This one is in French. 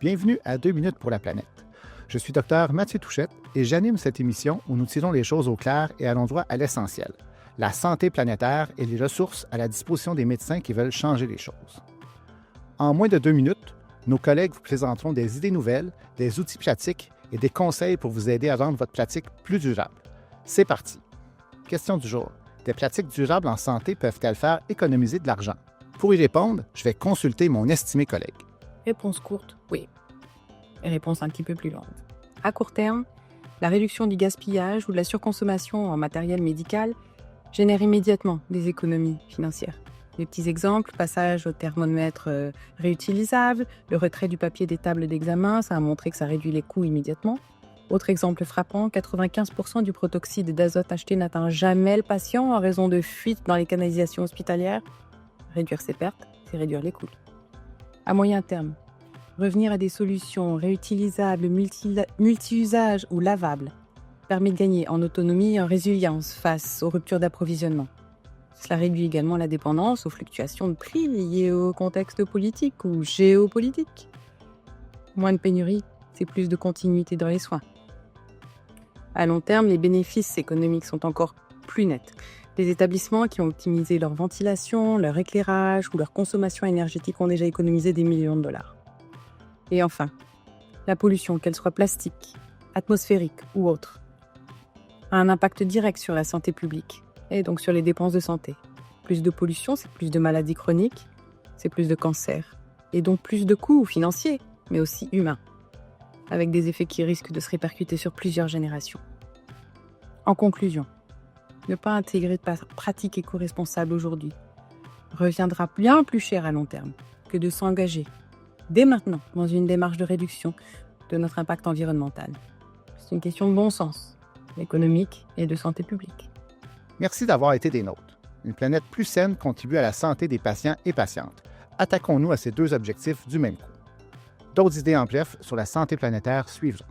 Bienvenue à 2 minutes pour la planète. Je suis Dr Mathieu Touchette et j'anime cette émission où nous tirons les choses au clair et allons droit à l'essentiel, la santé planétaire et les ressources à la disposition des médecins qui veulent changer les choses. En moins de 2 minutes, nos collègues vous présenteront des idées nouvelles, des outils pratiques et des conseils pour vous aider à rendre votre pratique plus durable. C'est parti! Question du jour. Des pratiques durables en santé peuvent-elles faire économiser de l'argent? Pour y répondre, je vais consulter mon estimé collègue. Réponse courte, oui. Et réponse un petit peu plus longue. À court terme, la réduction du gaspillage ou de la surconsommation en matériel médical génère immédiatement des économies financières. Des petits exemples, passage au thermomètre réutilisable, le retrait du papier des tables d'examen, ça a montré que ça réduit les coûts immédiatement. Autre exemple frappant, 95% du protoxyde d'azote acheté n'atteint jamais le patient en raison de fuites dans les canalisations hospitalières. Réduire ses pertes, c'est réduire les coûts. À moyen terme, revenir à des solutions réutilisables, multi-usages ou lavables permet de gagner en autonomie et en résilience face aux ruptures d'approvisionnement. Cela réduit également la dépendance aux fluctuations de prix liées au contexte politique ou géopolitique. Moins de pénurie, c'est plus de continuité dans les soins. À long terme, les bénéfices économiques sont encore plus nets. Les établissements qui ont optimisé leur ventilation, leur éclairage ou leur consommation énergétique ont déjà économisé des millions de dollars. Et enfin, la pollution, qu'elle soit plastique, atmosphérique ou autre, a un impact direct sur la santé publique et donc sur les dépenses de santé. Plus de pollution, c'est plus de maladies chroniques, c'est plus de cancers et donc plus de coûts financiers, mais aussi humains, avec des effets qui risquent de se répercuter sur plusieurs générations. En conclusion, ne pas intégrer de pratiques éco-responsables aujourd'hui reviendra bien plus cher à long terme que de s'engager dès maintenant dans une démarche de réduction de notre impact environnemental. C'est une question de bon sens, économique et de santé publique. Merci d'avoir été des nôtres. Une planète plus saine contribue à la santé des patients et patientes. Attaquons-nous à ces deux objectifs du même coup. D'autres idées en bref sur la santé planétaire suivront.